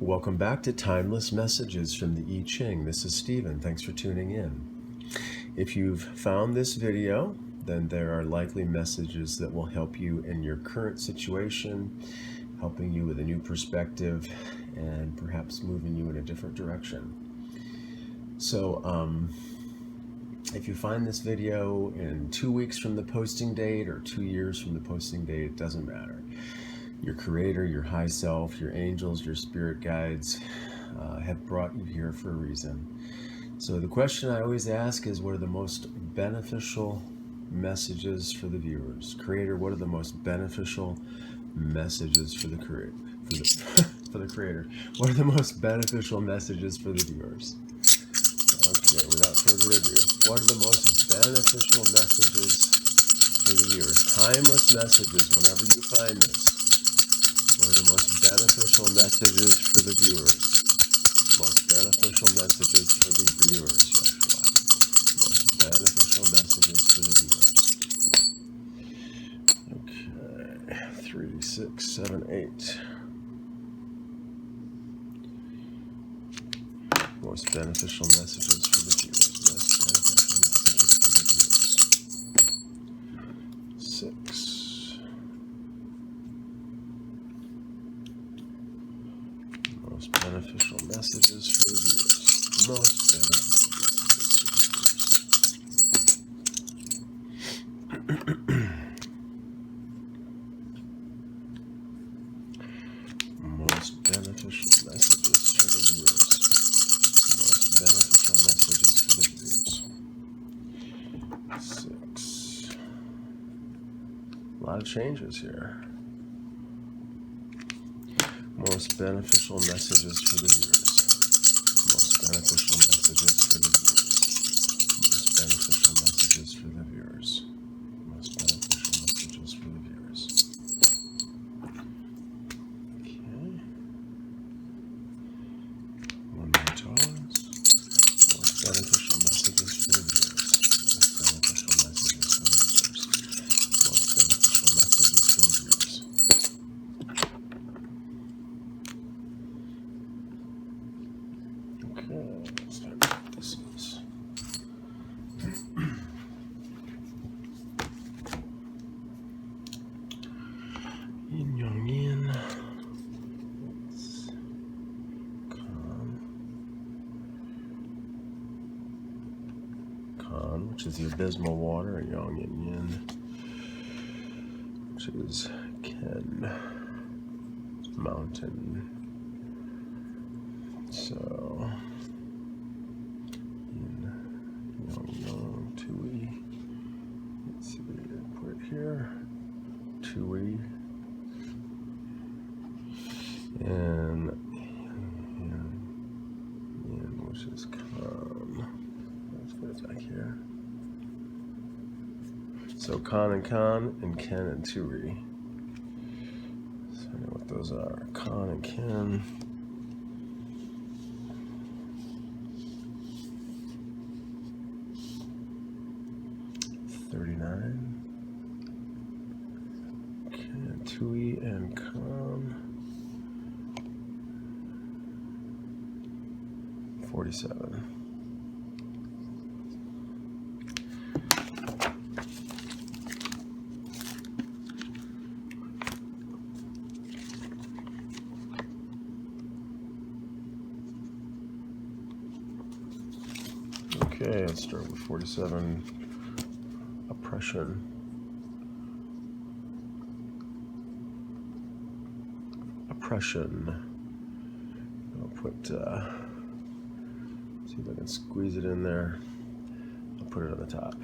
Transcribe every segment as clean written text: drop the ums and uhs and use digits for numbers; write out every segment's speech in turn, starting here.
Welcome back to Timeless Messages from the Ching. This is Stephen. Thanks for tuning in. If you've found this video, then there are likely messages that will help you in your current situation, helping you with a new perspective, and perhaps moving you in a different direction. So, if you find this video in 2 weeks from the posting date or 2 years from the posting date, it doesn't matter. Your Creator, your high self, your angels, your spirit guides have brought you here for a reason. So the question I always ask is, what are the most beneficial messages for the viewers? Creator, what are the most beneficial messages for the Creator? For the Creator, what are the most beneficial messages for the viewers? Okay, without further ado, what are the most beneficial messages for the viewers? Timeless messages, whenever you find this. What are the most beneficial messages for the viewers? Most beneficial messages for the viewers, Joshua. Most beneficial messages for the viewers. Okay, 3, 6, 7, 8. Most beneficial messages for the viewers. Most beneficial messages for the viewers. 6. Most beneficial messages for the viewers. Most beneficial most beneficial messages for the viewers. Most beneficial messages for the viewers. 6. A lot of changes here. Most beneficial messages for the viewers. Most beneficial messages for the viewers. Most beneficial messages for the viewers. Most beneficial messages for the viewers. Okay. One more toss. Most beneficial messages for the viewers. Most beneficial messages for the viewers. Most beneficial messages for the viewers. Okay, let's start with what this is. Yin yang yin. It's Kan. Kan, which is the abysmal water, and yang yin yin, which is Ken, mountain. So, yin, yang yang, Tui. Let's see, put it here. Tui. And which is Kan. Let's put it back here. So Kan and Ken and Tui. So I know what those are. Kan and Ken. Okay, Tui and Kan. 47. Okay, let's start with 47. Oppression. I'll put, see if I can squeeze it in there. I'll put it on the top.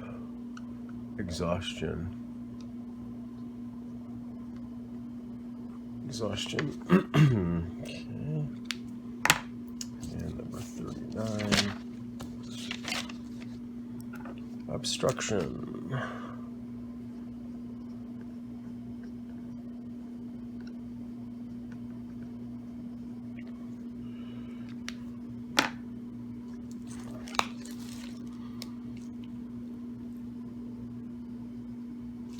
Exhaustion. Okay. And number 39. Obstruction.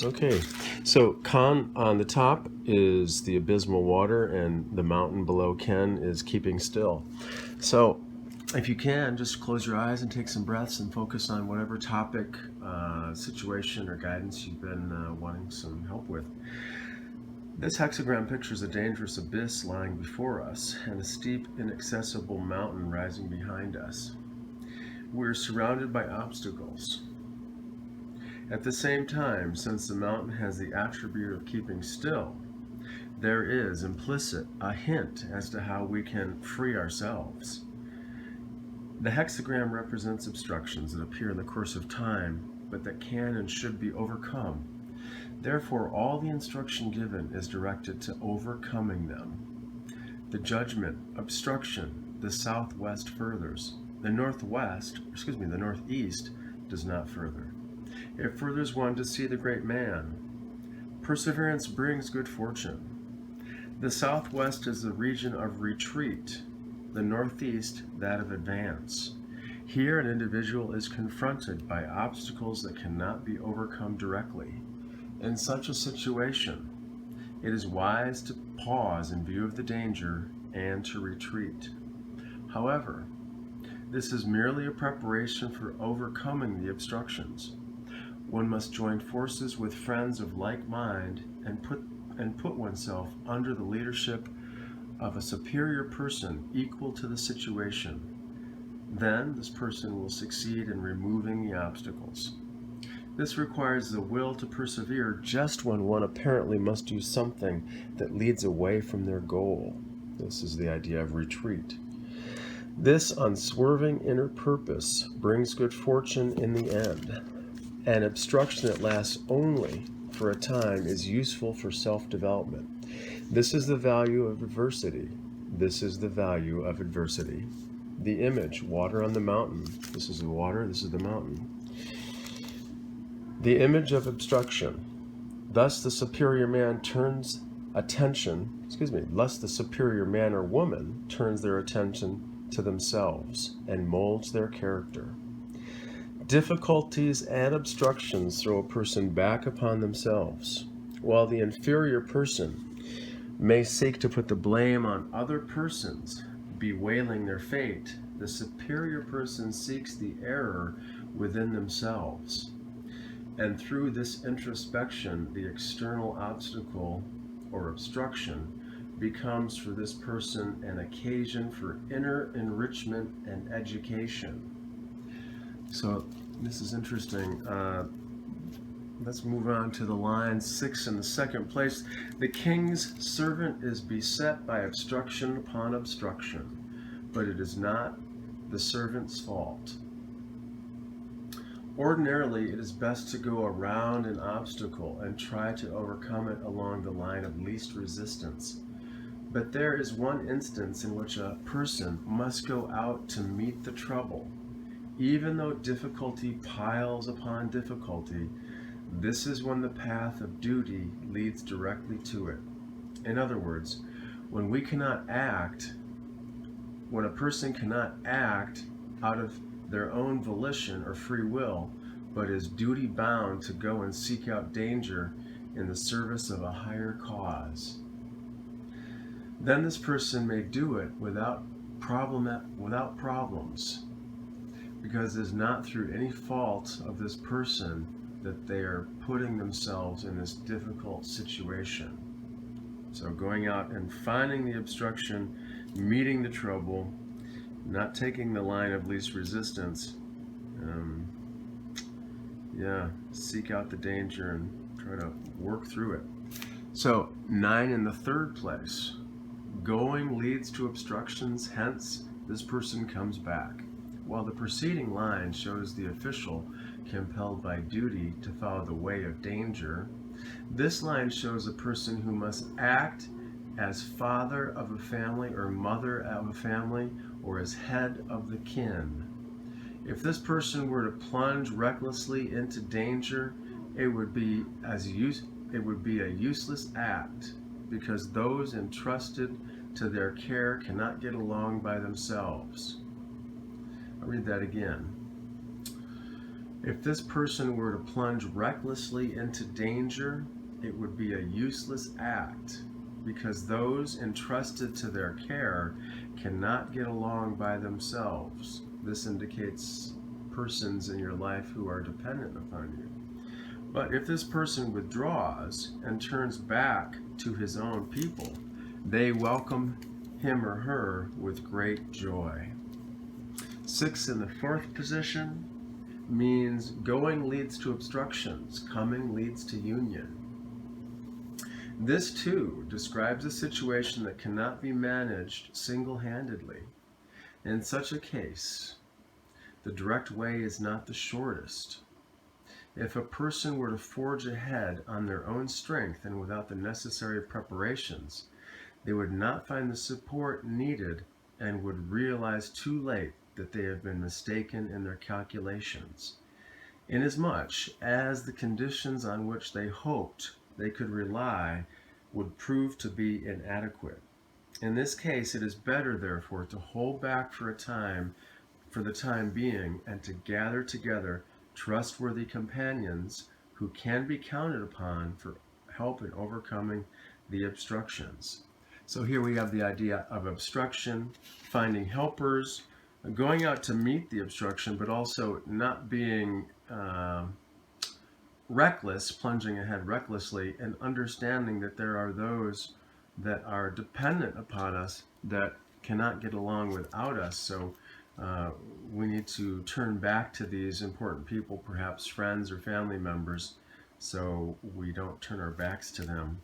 Okay, so Khan on the top is the abysmal water, and the mountain below Ken is keeping still. So if you can, just close your eyes and take some breaths and focus on whatever topic, situation, or guidance you've been wanting some help with. This hexagram pictures a dangerous abyss lying before us and a steep, inaccessible mountain rising behind us. We're surrounded by obstacles. At the same time, since the mountain has the attribute of keeping still, there is implicit a hint as to how we can free ourselves. The hexagram represents obstructions that appear in the course of time, but that can and should be overcome. Therefore, all the instruction given is directed to overcoming them. The judgment, obstruction, the southwest furthers. The northeast does not further. It furthers one to see the great man. Perseverance brings good fortune. The southwest is the region of retreat, the northeast that of advance. Here an individual is confronted by obstacles that cannot be overcome directly. In such a situation, it is wise to pause in view of the danger and to retreat. However, this is merely a preparation for overcoming the obstructions. One must join forces with friends of like mind and put oneself under the leadership of a superior person equal to the situation. Then this person will succeed in removing the obstacles. This requires the will to persevere just when one apparently must do something that leads away from their goal. This is the idea of retreat. This unswerving inner purpose brings good fortune in the end. An obstruction that lasts only for a time is useful for self-development. This is the value of adversity. This is the value of adversity. The image, water on the mountain. This is the water, this is the mountain. The image of obstruction. Thus the superior man or woman turns their attention to themselves and molds their character. Difficulties and obstructions throw a person back upon themselves, while the inferior person may seek to put the blame on other persons, bewailing their fate. The superior person seeks the error within themselves. And through this introspection, the external obstacle or obstruction becomes for this person an occasion for inner enrichment and education. So this is interesting. Let's move on to the line 6 in the second place. The king's servant is beset by obstruction upon obstruction, but it is not the servant's fault. Ordinarily, it is best to go around an obstacle and try to overcome it along the line of least resistance. But there is one instance in which a person must go out to meet the trouble. Even though difficulty piles upon difficulty, this is when the path of duty leads directly to it. In other words, when a person cannot act out of their own volition or free will, but is duty bound to go and seek out danger in the service of a higher cause, then this person may do it without problems, because it is not through any fault of this person that they are putting themselves in this difficult situation. So going out and finding the obstruction, meeting the trouble, not taking the line of least resistance, seek out the danger and try to work through it. So 9 in the third place. Going leads to obstructions, hence this person comes back. While the preceding line shows the official compelled by duty to follow the way of danger, this line shows a person who must act as father of a family or mother of a family or as head of the kin. If this person were to plunge recklessly into danger, it would be a useless act, because those entrusted to their care cannot get along by themselves. I'll read that again. If this person were to plunge recklessly into danger, it would be a useless act because those entrusted to their care cannot get along by themselves. This indicates persons in your life who are dependent upon you. But if this person withdraws and turns back to his own people, they welcome him or her with great joy. 6 in the 4th position means going leads to obstructions, coming leads to union. This too describes a situation that cannot be managed single-handedly. In such a case, the direct way is not the shortest. If a person were to forge ahead on their own strength and without the necessary preparations, they would not find the support needed and would realize too late that they have been mistaken in their calculations, inasmuch as the conditions on which they hoped they could rely would prove to be inadequate. In this case, it is better, therefore, to hold back for the time being, and to gather together trustworthy companions who can be counted upon for help in overcoming the obstructions. So here we have the idea of obstruction, finding helpers, going out to meet the obstruction, but also not being reckless, plunging ahead recklessly, and understanding that there are those that are dependent upon us that cannot get along without us. So we need to turn back to these important people, perhaps friends or family members, so we don't turn our backs to them.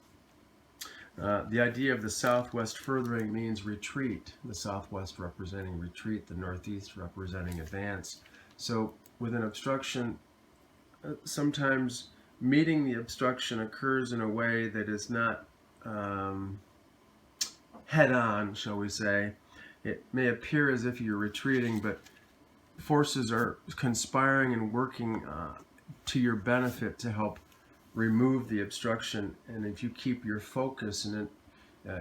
The idea of the southwest furthering means retreat, the southwest representing retreat, the northeast representing advance. So with an obstruction, sometimes meeting the obstruction occurs in a way that is not head-on, shall we say. It may appear as if you're retreating, but forces are conspiring and working to your benefit to help remove the obstruction. And if you keep your focus and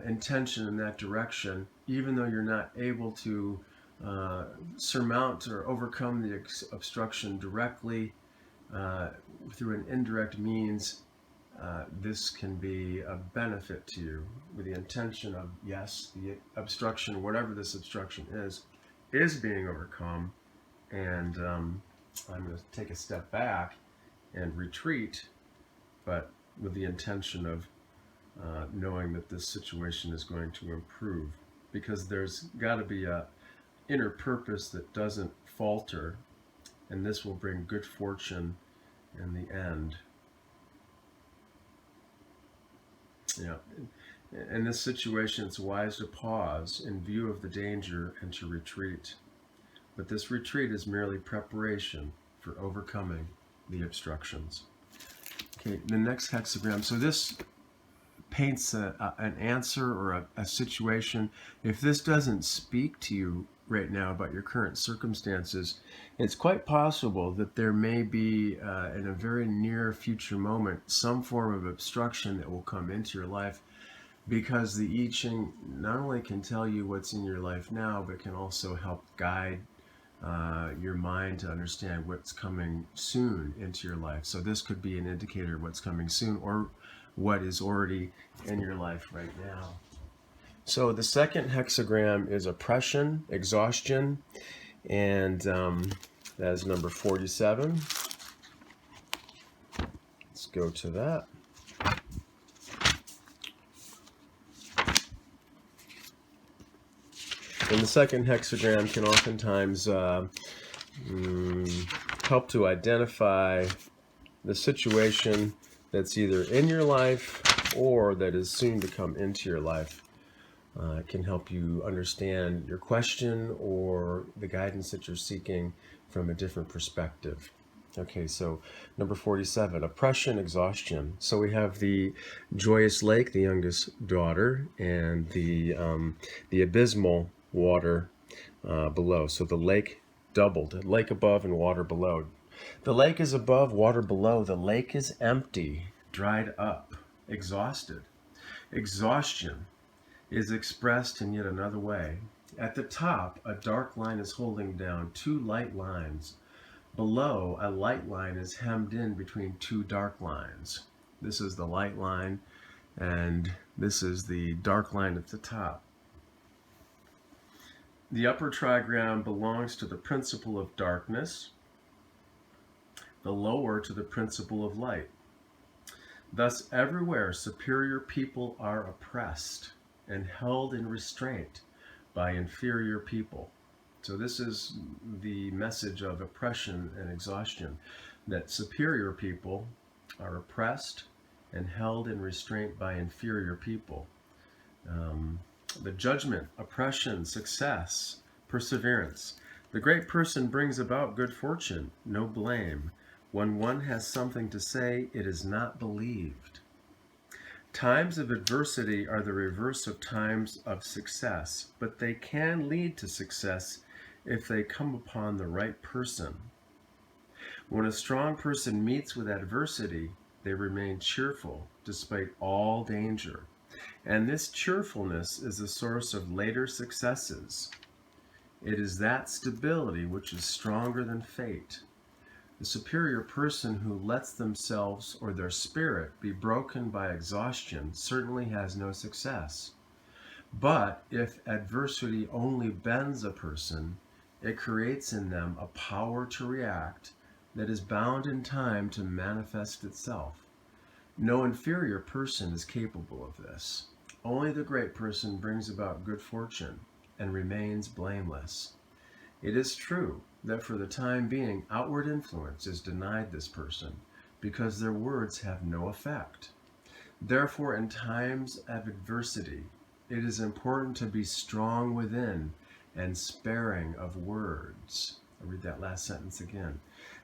intention in that direction, even though you're not able to surmount or overcome the obstruction directly through an indirect means, this can be a benefit to you with the intention of, yes, the obstruction, whatever this obstruction is being overcome, and I'm going to take a step back and retreat, but with the intention of knowing that this situation is going to improve, because there's got to be a inner purpose that doesn't falter, and this will bring good fortune in the end. Yeah. In this situation, it's wise to pause in view of the danger and to retreat. But this retreat is merely preparation for overcoming the obstructions. Okay, the next hexagram. So this paints an answer or a situation. If this doesn't speak to you right now about your current circumstances, it's quite possible that there may be, in a very near future moment, some form of obstruction that will come into your life, because the I Ching not only can tell you what's in your life now, but can also help guide your mind to understand what's coming soon into your life. So this could be an indicator of what's coming soon or what is already in your life right now. So the second hexagram is oppression, exhaustion, and that is number 47. Let's go to that. And the second hexagram can oftentimes help to identify the situation that's either in your life or that is soon to come into your life. It can help you understand your question or the guidance that you're seeking from a different perspective. Okay, so number 47, oppression, exhaustion. So we have the joyous lake, the youngest daughter, and the abysmal water below. So the lake doubled, lake above and water below. The lake is above, water below. The lake is empty, dried up, exhausted. Exhaustion is expressed in yet another way. At the top, a dark line is holding down two light lines. Below, a light line is hemmed in between two dark lines. This is the light line, and this is the dark line at the top. The upper trigram belongs to the principle of darkness, the lower to the principle of light. Thus, everywhere superior people are oppressed and held in restraint by inferior people. So this is the message of oppression and exhaustion, that superior people are oppressed and held in restraint by inferior people. The judgment, oppression, success, perseverance. The great person brings about good fortune, no blame. When one has something to say, it is not believed. Times of adversity are the reverse of times of success, but they can lead to success if they come upon the right person. When a strong person meets with adversity, they remain cheerful despite all danger. And this cheerfulness is the source of later successes. It is that stability which is stronger than fate. The superior person who lets themselves or their spirit be broken by exhaustion certainly has no success. But if adversity only bends a person, it creates in them a power to react that is bound in time to manifest itself. No inferior person is capable of this. Only the great person brings about good fortune and remains blameless. It is true that for the time being, outward influence is denied this person because their words have no effect. Therefore, in times of adversity, it is important to be strong within and sparing of words. I'll read that last sentence again.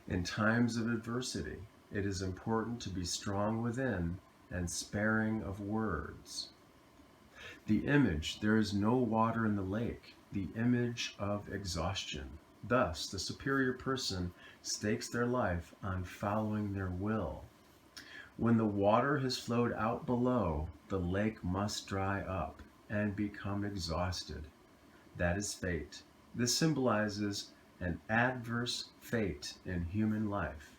In times of adversity, it is important to be strong within and sparing of words. The image, there is no water in the lake, the image of exhaustion. Thus, the superior person stakes their life on following their will. When the water has flowed out below, the lake must dry up and become exhausted. That is fate. This symbolizes an adverse fate in human life.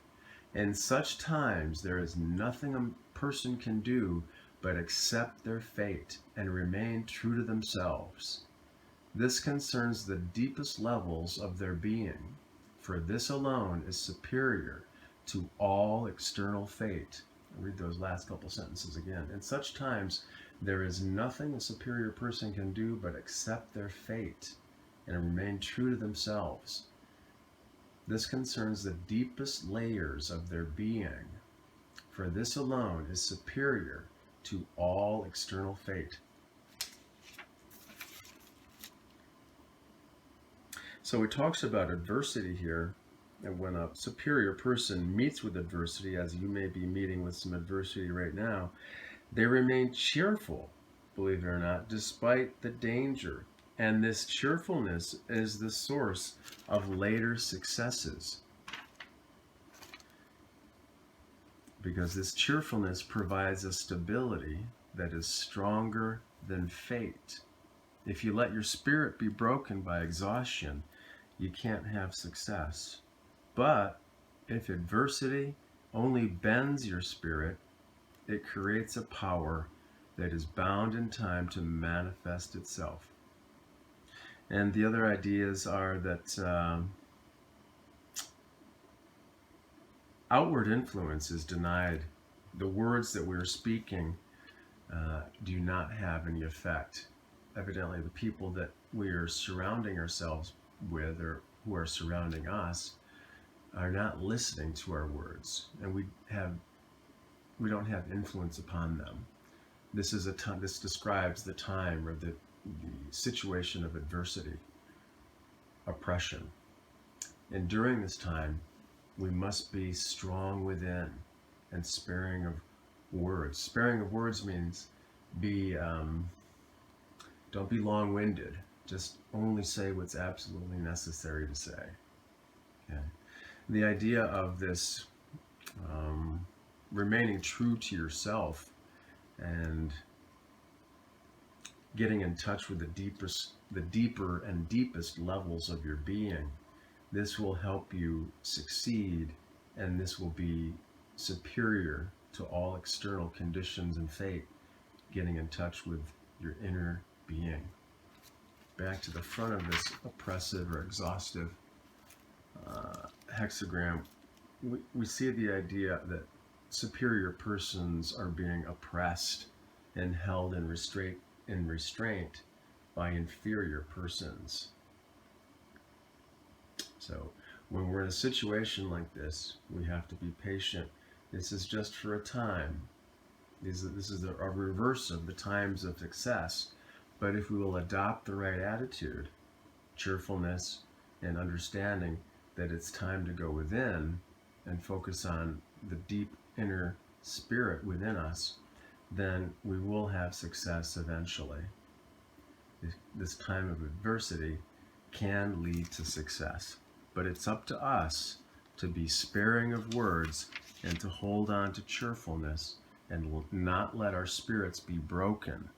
In such times, there is nothing a person can do but accept their fate and remain true to themselves. This concerns the deepest levels of their being, for this alone is superior to all external fate. I'll read those last couple sentences again. In such times, there is nothing a superior person can do but accept their fate and remain true to themselves. This concerns the deepest layers of their being, for this alone is superior to all external fate. So it talks about adversity here, and when a superior person meets with adversity, as you may be meeting with some adversity right now, they remain cheerful, believe it or not, despite the danger. And this cheerfulness is the source of later successes, because this cheerfulness provides a stability that is stronger than fate. If you let your spirit be broken by exhaustion, you can't have success. But if adversity only bends your spirit, it creates a power that is bound in time to manifest itself. And the other ideas are that outward influence is denied. The words that we're speaking do not have any effect. Evidently, the people that we are surrounding ourselves with, or who are surrounding us, are not listening to our words, and we don't have influence upon them. This describes the time, or the situation of adversity, oppression. And during this time, we must be strong within and sparing of words. Sparing of words means don't be long-winded. Just only say what's absolutely necessary to say. Okay. The idea of this remaining true to yourself and getting in touch with the deeper and deepest levels of your being This will help you succeed, and this will be superior to all external conditions and fate, getting in touch with your inner being. Back to the front of this oppressive or exhaustive hexagram, we see the idea that superior persons are being oppressed and held in restraint by inferior persons. So when we're in a situation like this, we have to be patient. This is just for a time. This is a reverse of the times of success. But if we will adopt the right attitude, cheerfulness, and understanding that it's time to go within and focus on the deep inner spirit within us, then we will have success eventually. This time of adversity can lead to success, but it's up to us to be sparing of words and to hold on to cheerfulness and not let our spirits be broken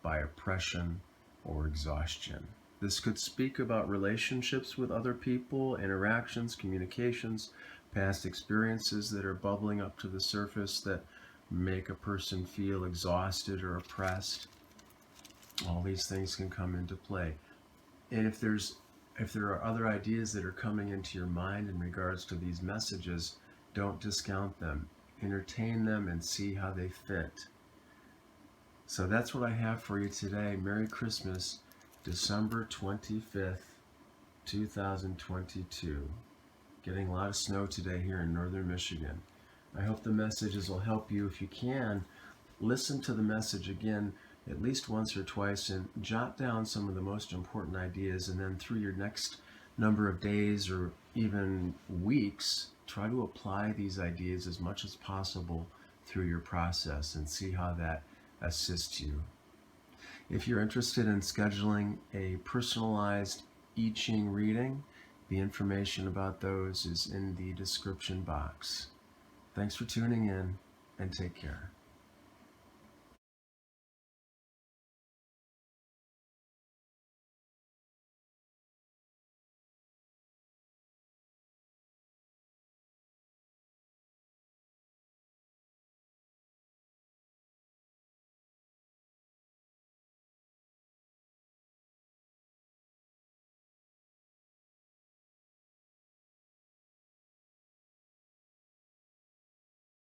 by oppression or exhaustion. This could speak about relationships with other people, interactions, communications, past experiences that are bubbling up to the surface that make a person feel exhausted or oppressed. All these things can come into play. And if there are other ideas that are coming into your mind in regards to these messages, don't discount them. Entertain them and see how they fit. So that's what I have for you today. Merry Christmas, December 25th, 2022. Getting a lot of snow today here in northern Michigan. I hope the messages will help you. If you can, listen to the message again at least once or twice and jot down some of the most important ideas, and then through your next number of days or even weeks, try to apply these ideas as much as possible through your process and see how that assists you. If you're interested in scheduling a personalized I Ching reading, the information about those is in the description box. Thanks for tuning in, and take care.